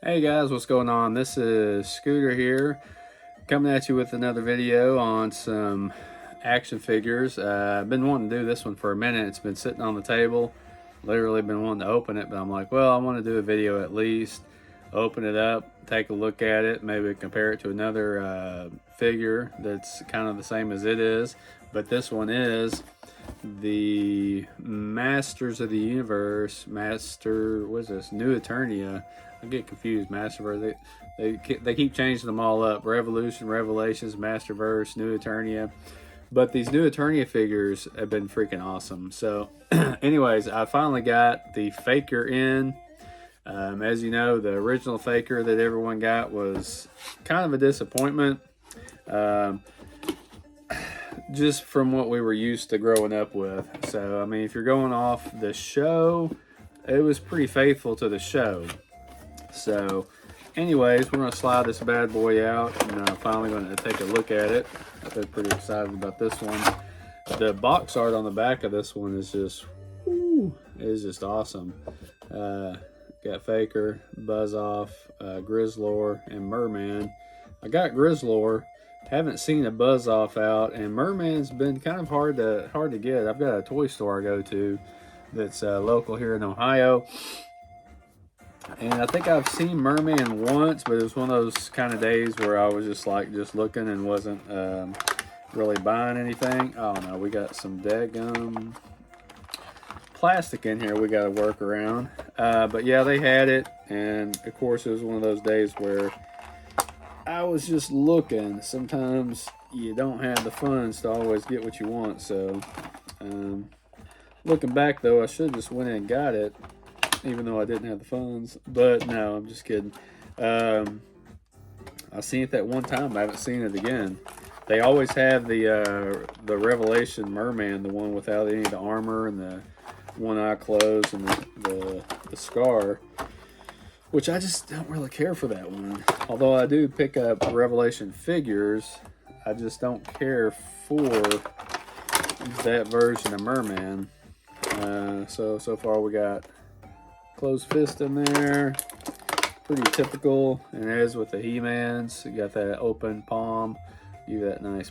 Hey guys, what's going on? This is Scooter here, coming at you with another video on some action figures. I've been wanting to do this one for a minute. It's been sitting on the table, literally been wanting to open it, but I'm like, well, I want to do a video at least. Open it up, take a look at it, maybe compare it to another figure that's kind of the same as it is. But this one is the Masters of the Universe, what is this? New Eternia. I get confused. Masterverse. They keep changing them all up. Revolution, Revelations, Masterverse, New Eternia. But these New Eternia figures have been freaking awesome. So, anyways, I finally got the Faker in. As you know, the original Faker that everyone got was kind of a disappointment. Just from what we were used to growing up with. So, I mean, if you're going off the show, it was pretty faithful to the show. So, anyways, we're going to slide this bad boy out, and I'm finally going to take a look at it. I've been pretty excited about this one. The box art on the back of this one is just, awesome. Got Faker, Buzz Off, Grizzlor, and Merman. I got Grizzlor. Haven't seen a Buzz Off out, and Merman's been kind of hard to get. I've got a toy store I go to that's local here in Ohio, and I think I've seen Merman once, but it was one of those kind of days where I was just looking and wasn't really buying anything. Oh no, we got some daggum plastic in here we got to work around. But yeah, they had it, and of course it was one of those days where I was just looking. Sometimes you don't have the funds to always get what you want. So, looking back though, I should have just went in and got it, even though I didn't have the funds. But no, I'm just kidding. I seen it that one time, but I haven't seen it again. They always have the Revelation Merman, the one without any of the armor and the one eye closed and the scar, which I just don't really care for that one. Although I do pick up Revelation figures, I just don't care for that version of Merman. So far we got closed fist in there, pretty typical. And as with the He-Mans, you got that open palm, you that nice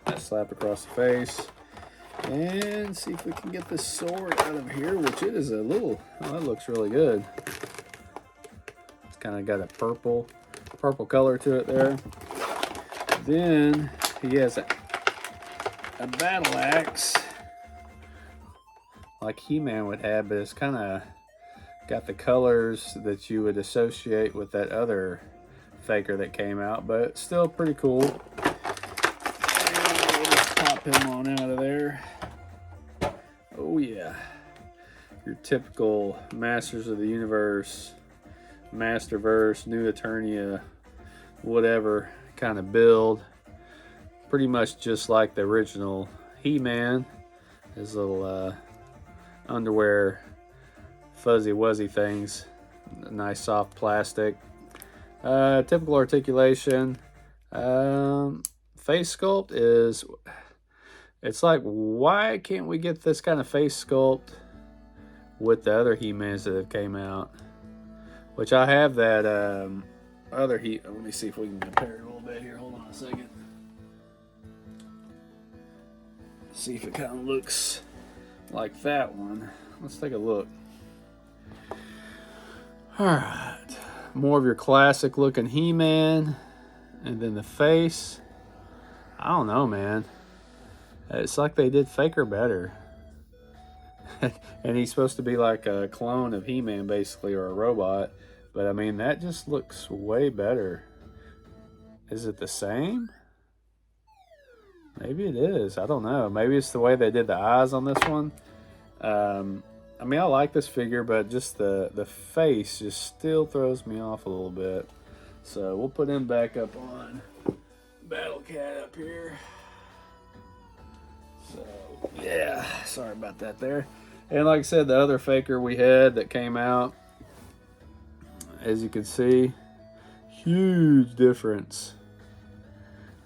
that slap across the face. And see if we can get this sword out of here, which it is a little, that looks really good. It's kind of got a purple color to it there. Then he has a battle axe like He-Man would have, but it's kind of got the colors that you would associate with that other Faker that came out, but it's still pretty cool. And we'll just pop him on out of there. Oh yeah, your typical Masters of the Universe, Masterverse, New Eternia, whatever kind of build. Pretty much just like the original He-Man. His little underwear fuzzy wuzzy things, nice soft plastic. Typical articulation. Face sculpt is, it's like, why can't we get this kind of face sculpt with the other He-Mans that have came out? Which I have that other let me see if we can compare it a little bit here. Hold on a second. See if it kind of looks like that one. Let's take a look. Alright. More of your classic looking He-Man. And then the face. I don't know, man. It's like they did Faker better. And he's supposed to be like a clone of He-Man, basically, or a robot. But, I mean, that just looks way better. Is it the same? Maybe it is. I don't know. Maybe it's the way they did the eyes on this one. I mean, I like this figure, but just the face just still throws me off a little bit. So, we'll put him back up on Battle Cat up here. So, yeah, sorry about that there. And like I said, the other Faker we had that came out, as you can see, huge difference.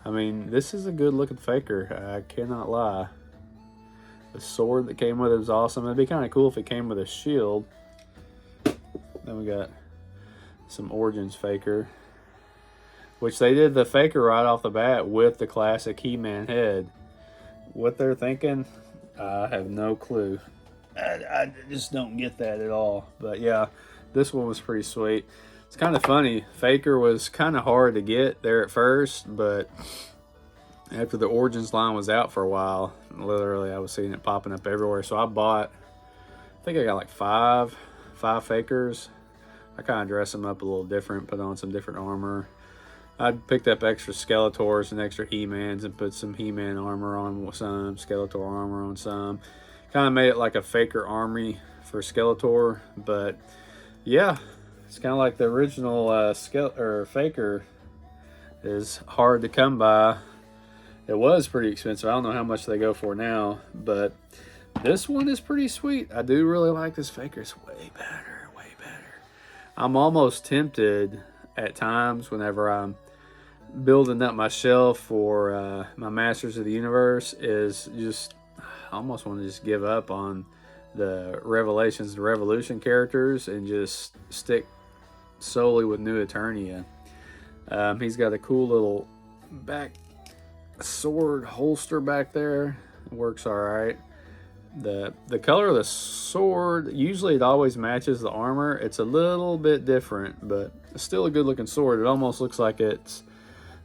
I mean, this is a good looking Faker, I cannot lie. The sword that came with it was awesome. It'd be kind of cool if it came with a shield. Then we got some Origins Faker, which they did the Faker right off the bat with the classic He-Man head. What they're thinking, I have no clue. I just don't get that at all. But yeah, this one was pretty sweet. It's kind of funny. Faker was kind of hard to get there at first, but after the Origins line was out for a while, literally I was seeing it popping up everywhere. So I bought, I think I got like five Fakers. I kind of dress them up a little different, put on some different armor. I picked up extra Skeletors and extra He-Mans and put some He-Man armor on some, Skeletor armor on some. Kind of made it like a Faker army for Skeletor, but yeah, it's kind of like the original Faker is hard to come by. It was pretty expensive. I don't know how much they go for now, but this one is pretty sweet. I do really like this Faker. It's way better, way better. I'm almost tempted at times whenever I'm building up my shelf for my Masters of the Universe is just, I almost want to just give up on the Revelations and Revolution characters and just stick solely with New Eternia. He's got a cool little back sword holster back there. It works all right. The color of the sword, usually it always matches the armor. It's a little bit different, but it's still a good looking sword. It almost looks like it's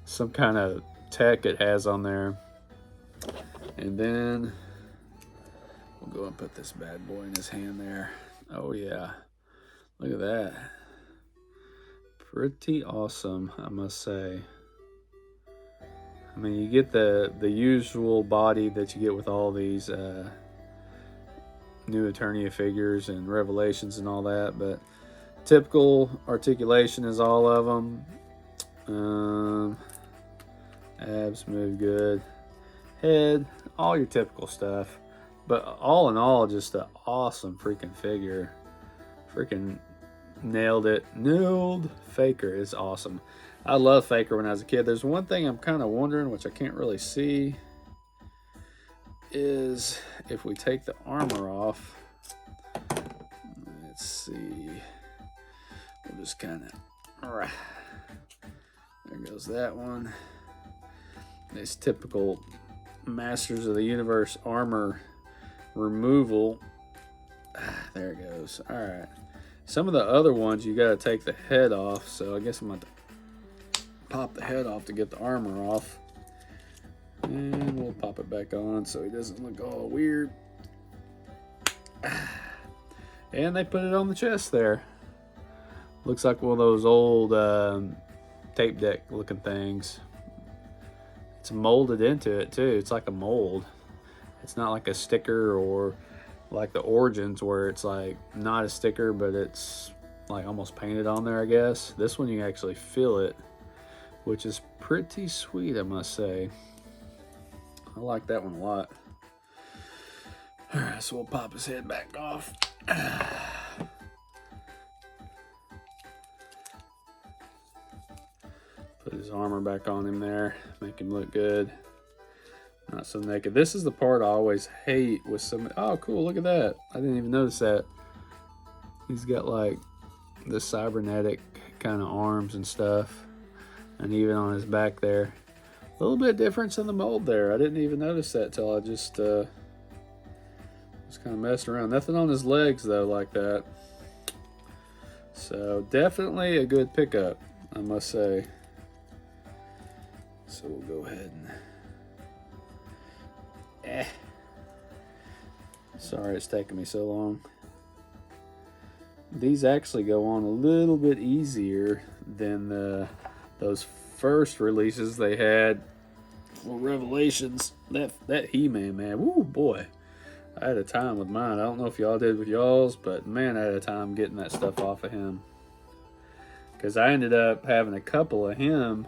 some kind of tech it has on there. And then we'll go and put this bad boy in his hand there. Oh yeah, look at that. Pretty awesome, I must say. I mean, you get the usual body that you get with all these New Eternia figures and Revelations and all that, but typical articulation is all of them. Abs move good. Head, all your typical stuff. But all in all, just an awesome freaking figure. Freaking nailed it. Nailed Faker is awesome. I love Faker when I was a kid. There's one thing I'm kind of wondering, which I can't really see, is if we take the armor off. Let's see. We'll just kind of, there goes that one. This typical Masters of the Universe armor removal. There it goes. All right. Some of the other ones you got to take the head off, so I guess I'm going to pop the head off to get the armor off. And we'll pop it back on so he doesn't look all weird. And they put it on the chest there. Looks like one of those old tape deck looking things. It's molded into it too. It's like a mold. It's not like a sticker or like the Origins where it's like not a sticker, but it's like almost painted on there, I guess. This one you can actually feel it, which is pretty sweet, I must say. I like that one a lot. All right, so we'll pop his head back off. Put his armor back on him there, make him look good. Not so naked. This is the part I always hate with some. Oh, cool, look at that. I didn't even notice that. He's got like the cybernetic kind of arms and stuff. And even on his back there. A little bit difference in the mold there. I didn't even notice that till I just kind of messed around. Nothing on his legs though like that. So definitely a good pickup, I must say. So we'll go ahead and sorry it's taking me so long. These actually go on a little bit easier than those first releases they had. Well, Revelations, that He-Man, man, woo boy, I had a time with mine. I don't know if y'all did with y'all's, but man, I had a time getting that stuff off of him. Because I ended up having a couple of him,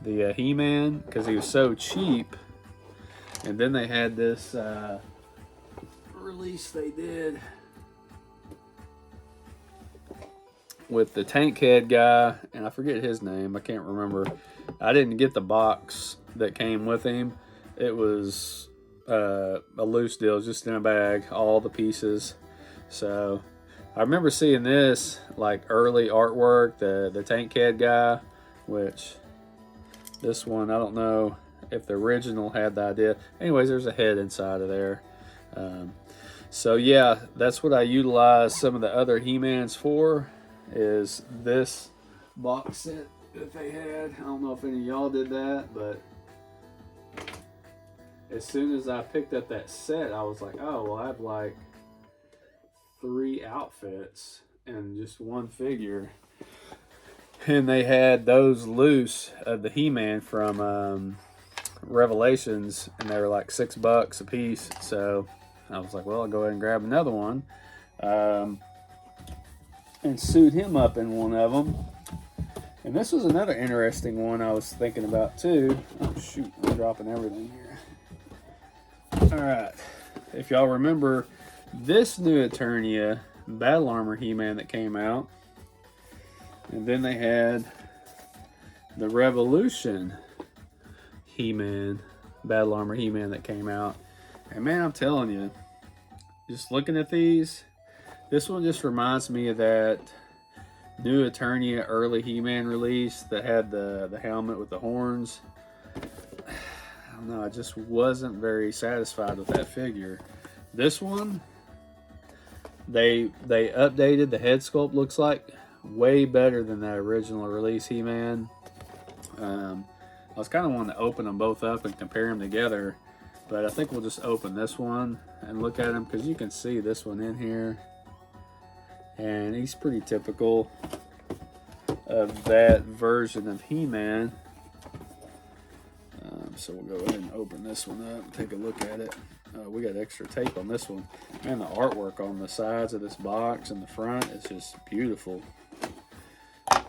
the He-Man, because he was so cheap. And then they had this release they did with the tank head guy, and I forget his name. I can't remember. I didn't get the box that came with him. It was a loose deal, just in a bag, all the pieces. So I remember seeing this like early artwork, the Tank Head guy, which this one, I don't know if the original had the idea. Anyways, there's a head inside of there. So yeah, that's what I utilize some of the other He-Mans for, is this box set that they had. I don't know if any of y'all did that, but as soon as I picked up that set, I was like, oh, well, I have like 3 outfits and just one figure. And they had those loose of the He-Man from Revelations, and they were like $6 a piece. So I was like, well, I'll go ahead and grab another one and suit him up in one of them. And this was another interesting one I was thinking about too. Oh shoot, I'm dropping everything here. All right, if y'all remember this new Eternia Battle Armor He-Man that came out, and then they had the Revolution He-Man, Battle Armor He-Man that came out. And man, I'm telling you, just looking at these, this one just reminds me of that new Eternia early He-Man release that had the helmet with the horns. I don't know, I just wasn't very satisfied with that figure. This one, they updated the head sculpt, looks like way better than that original release He-Man. I was kind of wanting to open them both up and compare them together, but I think we'll just open this one and look at them, because you can see this one in here, and he's pretty typical of that version of He-Man. So we'll go ahead and open this one up and take a look at it. We got extra tape on this one. Man, the artwork on the sides of this box and the front is just beautiful. I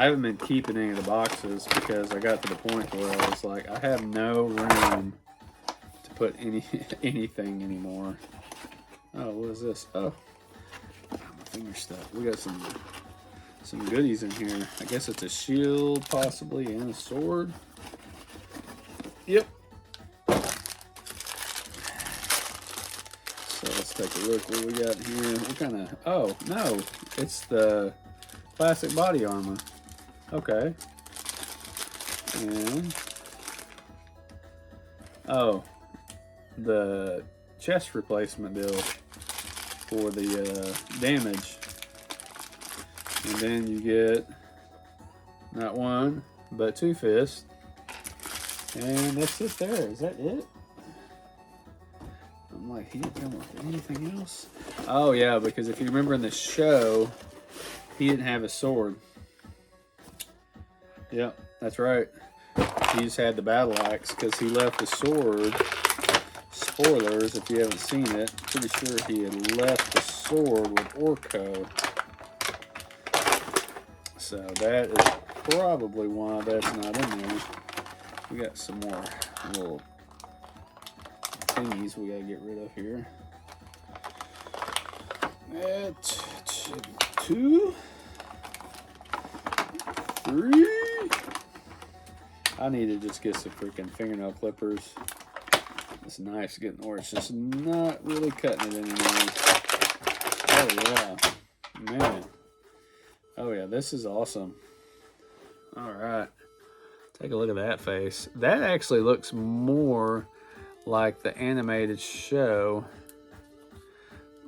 haven't been keeping any of the boxes because I got to the point where I was like, I have no room to put anything anymore. Oh, what is this? Oh, my finger stuck. We got some goodies in here. I guess it's a shield, possibly, and a sword. Yep. So let's take a look what we got here. What kind of... Oh, no. It's the classic body armor. Okay. And... oh. The chest replacement deal for the damage. And then you get not one, but 2 fists. And that's it there. Is that it? I'm like, he didn't come with anything else? Oh, yeah, because if you remember in the show, he didn't have a sword. Yep, that's right. He just had the battle axe because he left the sword. Spoilers, if you haven't seen it, pretty sure he had left the sword with Orko. So that is probably why that's not in there. We got some more little thingies we gotta get rid of here. That 2, 3. I need to just get some freaking fingernail clippers. This knife's getting where it's just not really cutting it anymore. Oh yeah, man. Oh yeah, this is awesome. All right, take a look at that face. That actually looks more like the animated show. I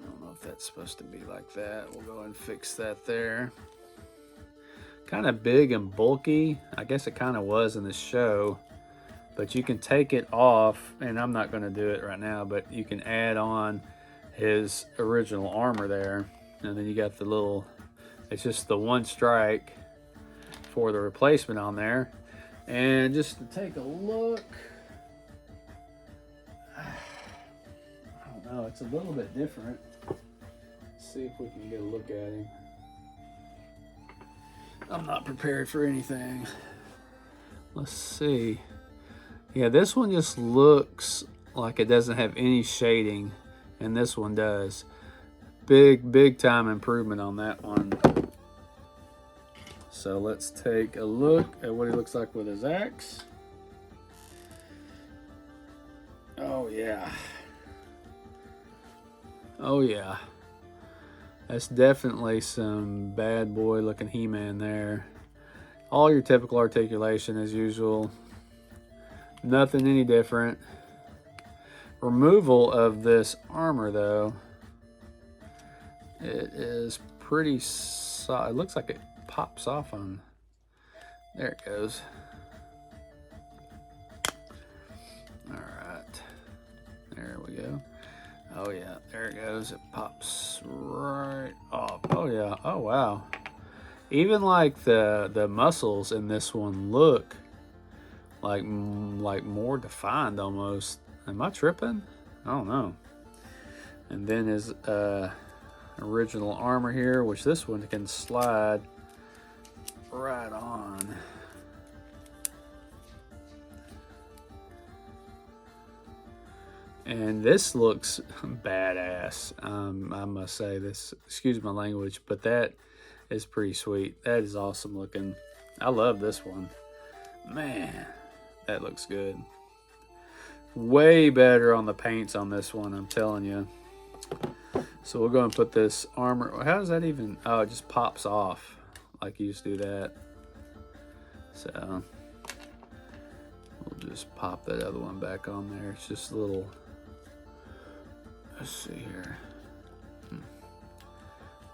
don't know if that's supposed to be like that. We'll go ahead and fix that there. Kind of big and bulky. I guess it kind of was in the show, but you can take it off, and I'm not going to do it right now, but you can add on his original armor there, and then you got the little... it's just the one strike for the replacement on there. And just to take a look, I don't know, it's a little bit different. Let's see if we can get a look at him. I'm not prepared for anything. Let's see. Yeah, this one just looks like it doesn't have any shading, and this one does. Big time improvement on that one. So let's take a look at what he looks like with his axe. Oh yeah. Oh yeah. That's definitely some bad boy looking He-Man there. All your typical articulation as usual. Nothing any different. Removal of this armor though, it is pretty solid. It looks like it pops off on. There it goes. All right, there we go. Oh yeah, there it goes. It pops right off. Oh yeah. Oh wow. Even like the muscles in this one look like more defined almost. Am I tripping? I don't know. And then his original armor here, which this one can slide right on. And this looks badass. I must say this, excuse my language, but that is pretty sweet. That is awesome looking. I love this one. Man, that looks good. Way better on the paints on this one, I'm telling you. So we'll go and put this armor. How does that even? Oh, it just pops off like you used to do that. So we'll just pop that other one back on there. It's just a little. Let's see here.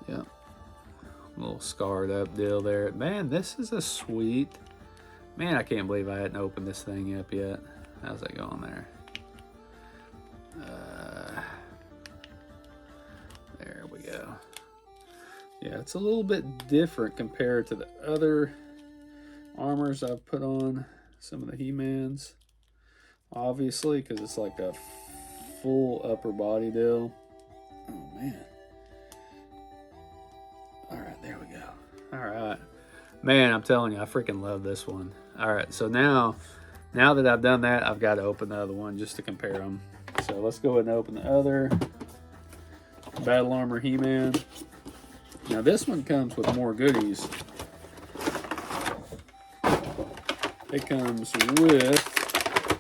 Yeah, a little scarred up deal there. Man, this is a sweet. Man, I can't believe I hadn't opened this thing up yet. How's that going there? There we go. Yeah, it's a little bit different compared to the other armors I've put on some of the He-Mans. Obviously, because it's like a full upper body deal. Oh, man. All right, there we go. All right. Man, I'm telling you, I freaking love this one. All right, so now that I've done that, I've got to open the other one just to compare them. So let's go ahead and open the other Battle Armor He-Man. Now this one comes with more goodies. It comes with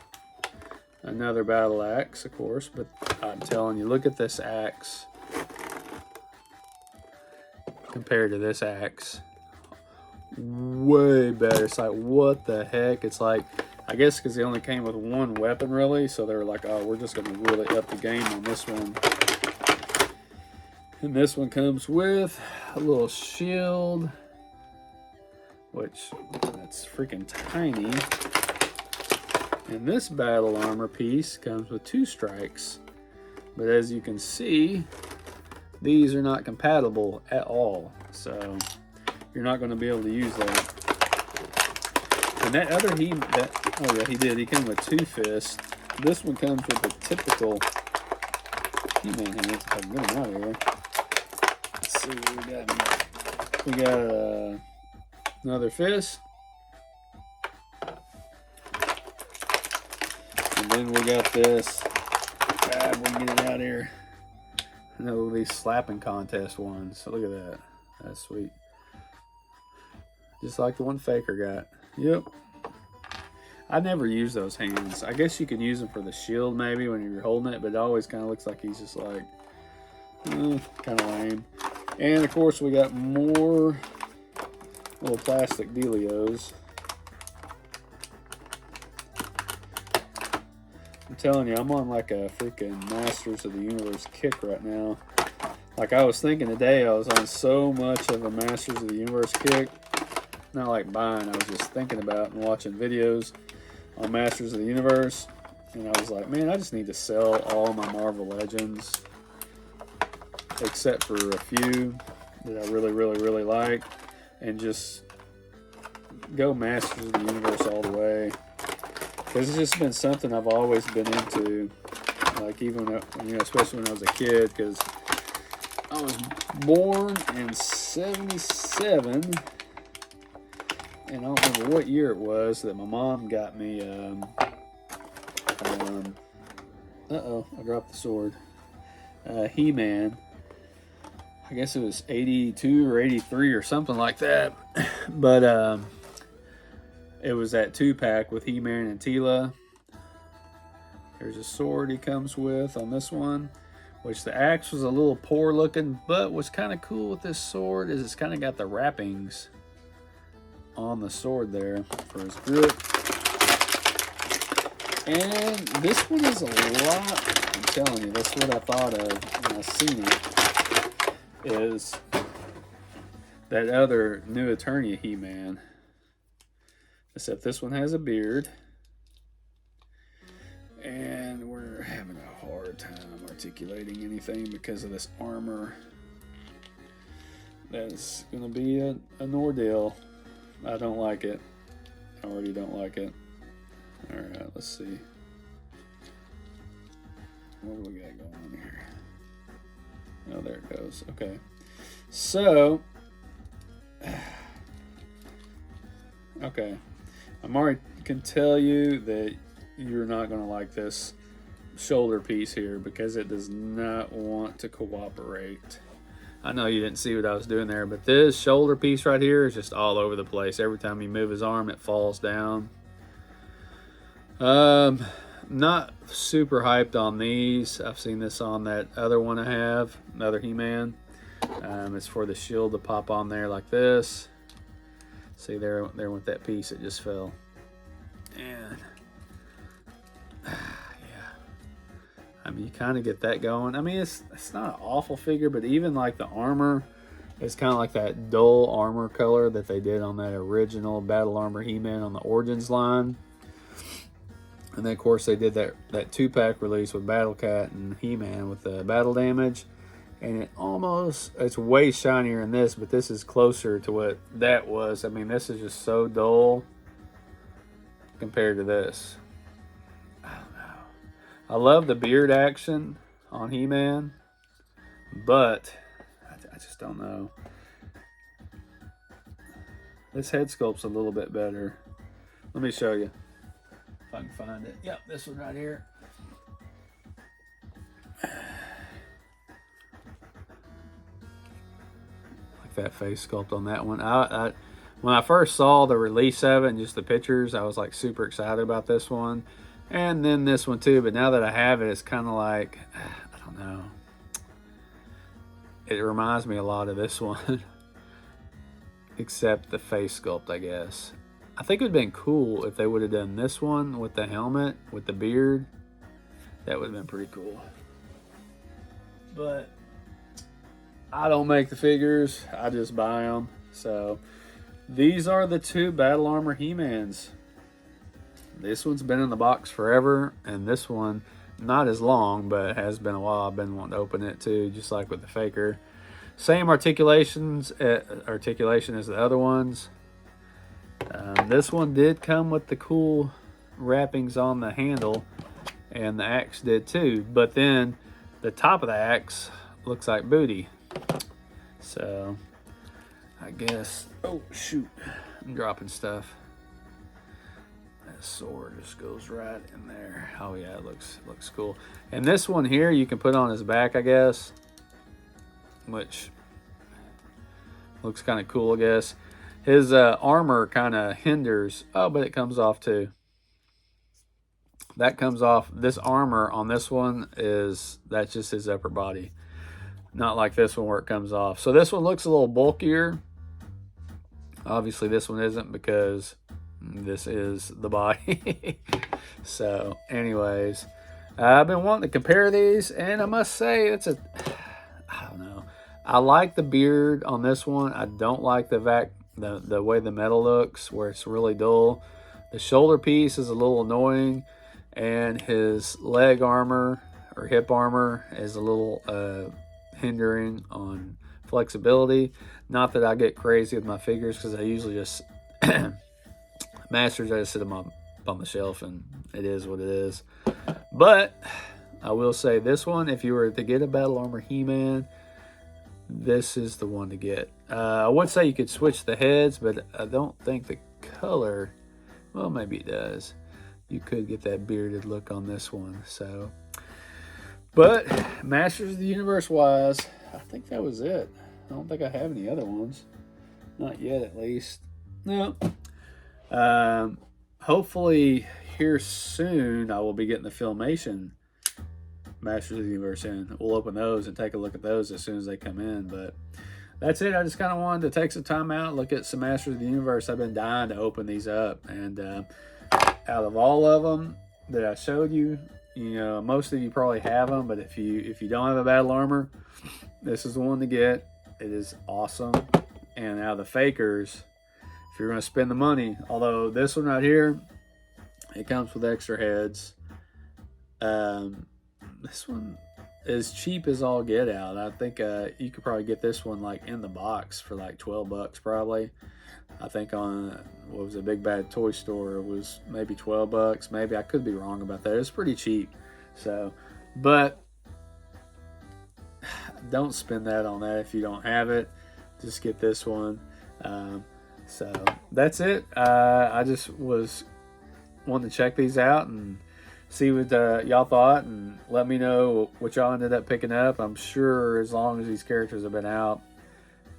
another battle axe, of course, but I'm telling you, look at this axe compared to this axe. Way better. It's like, what the heck? It's like, I guess because they only came with one weapon really, so they're like, oh, we're just going to really up the game on this one. And this one comes with a little shield, which that's freaking tiny. And this battle armor piece comes with 2 strikes. But as you can see, these are not compatible at all. So you're not going to be able to use that. And that other oh yeah, he did. He came with 2 fists. This one comes with the typical He-Man hands. If I can get them out of here. Let's see what we got. We got another fist. And then we got this. God, we can get it out here. No, these slapping contest ones. So look at that. That's sweet. Just like the one Faker got. Yep. I never use those hands. I guess you can use them for the shield maybe when you're holding it, but it always kind of looks like he's just like, kind of lame. And of course we got more little plastic dealios. I'm telling you, I'm on like a freaking Masters of the Universe kick right now. Like I was thinking today, I was on so much of a Masters of the Universe kick. Not like buying, I was just thinking about and watching videos on Masters of the Universe. And I was like, man, I just need to sell all my Marvel Legends. Except for a few that I really, really, really like. And just go Masters of the Universe all the way. Because it's just been something I've always been into. Like even, especially when I was a kid. Because I was born in 77. And I don't remember what year it was that my mom got me, uh-oh, I dropped the sword. He-Man. I guess it was 82 or 83 or something like that. But, it was that 2-pack with He-Man and Teela. There's a sword he comes with on this one. which the axe was a little poor looking, but what's kind of cool with this sword is it's kind of got the wrappings on the sword there for his grip. And this one is a lot, I'm telling you, that's what I thought of when I seen it, is that other new Eternia He-Man. Except this one has a beard. And we're having a hard time articulating anything because of this armor. That's going to be an ordeal. I don't like it. I already don't like it. Alright, let's see. What do we got going on here? Oh, there it goes. Okay. So, okay. I'm already can tell you that you're not going to like this shoulder piece here because it does not want to cooperate. I know you didn't see what I was doing there, but this shoulder piece right here is just all over the place. Every time you move his arm, it falls down. Not super hyped on these. I've seen this on that other one I have, another He-Man. It's for the shield to pop on there like this. See there with that piece, it just fell. And yeah, I mean, you kind of get that going. I mean, it's not an awful figure, but even like the armor, it's kind of like that dull armor color that they did on that original Battle Armor He-Man on the Origins line. And then, of course, they did that 2-pack release with Battle Cat and He-Man with the battle damage. And it's way shinier in this, but this is closer to what that was. I mean, this is just so dull compared to this. I don't know. I love the beard action on He-Man, but I just don't know. This head sculpt's a little bit better. Let me show you. If I can find it. Yep, this one right here. Like that face sculpt on that one. When I first saw the release of it and just the pictures, I was like super excited about this one. And then this one too, but now that I have it, it's kind of like, I don't know. It reminds me a lot of this one. Except the face sculpt, I guess. I think it would have been cool if they would have done this one with the helmet, with the beard. That would have been pretty cool. But I don't make the figures. I just buy them. So these are the 2 Battle Armor He-Mans. This one's been in the box forever. And this one, not as long, but it has been a while. I've been wanting to open it too, just like with the Faker. Same articulation as the other ones. This one did come with the cool wrappings on the handle, and the axe did too, but then the top of the axe looks like booty. So I guess, oh shoot, I'm dropping stuff. That sword just goes right in there. Oh yeah, it looks cool. And this one here you can put on his back, I guess, which looks kind of cool, I guess. His armor kind of hinders. Oh, but it comes off too. That comes off. This armor on this one that's just his upper body. Not like this one where it comes off. So this one looks a little bulkier. Obviously this one isn't because this is the body. So anyways, I've been wanting to compare these, and I must say I don't know. I like the beard on this one. I don't like the way the metal looks, where it's really dull. The shoulder piece is a little annoying, and his leg armor or hip armor is a little hindering on flexibility. Not that I get crazy with my figures, because I usually just Masters, I just sit them on the shelf, and it is what it is. But I will say this one, if you were to get a Battle Armor He-Man, this is the one to get. I would say you could switch the heads, but I don't think the color, well, maybe it does. You could get that bearded look on this one. So, but Masters of the Universe wise, I think that was it. I don't think I have any other ones. Not yet, at least. No. Hopefully here soon I will be getting the Filmation Masters of the Universe in. We'll open those and take a look at those as soon as they come in. But that's it. I just kind of wanted to take some time out, look at some Masters of the Universe. I've been dying to open these up. And out of all of them that I showed you, you know, most of you probably have them. But if you don't have a battle armor, this is the one to get. It is awesome. And out of the fakers, if you're going to spend the money, although this one right here, it comes with extra heads. This one is cheap as all get out. I think you could probably get this one like in the box for like $12 probably. I think on, what was it, Big Bad Toy Store, it was maybe $12. Maybe, I could be wrong about that. It's pretty cheap. So, but don't spend that on that if you don't have it. Just get this one. So that's it. I just was wanting to check these out and see what y'all thought, and let me know what y'all ended up picking up. I'm sure as long as these characters have been out,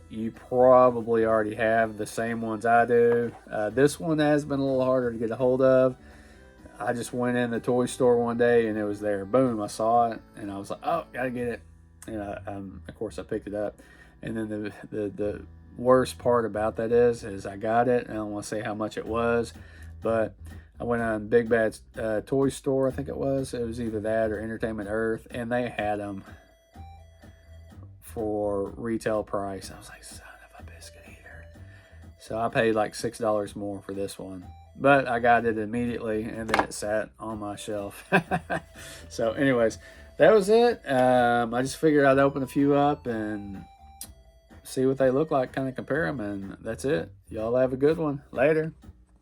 you probably already have the same ones I do. This one has been a little harder to get a hold of. I just went in the toy store one day and it was there. Boom, I saw it and I was like, oh, gotta get it. And of course I picked it up. And then the worst part about that is I got it. I don't want to say how much it was, but I went on Big Bad's toy store, I think it was. It was either that or Entertainment Earth, and they had them for retail price. I was like, son of a biscuit eater. So I paid like $6 more for this one. But I got it immediately, and then it sat on my shelf. So anyways, that was it. I just figured I'd open a few up and see what they look like, kind of compare them, and that's it. Y'all have a good one. Later.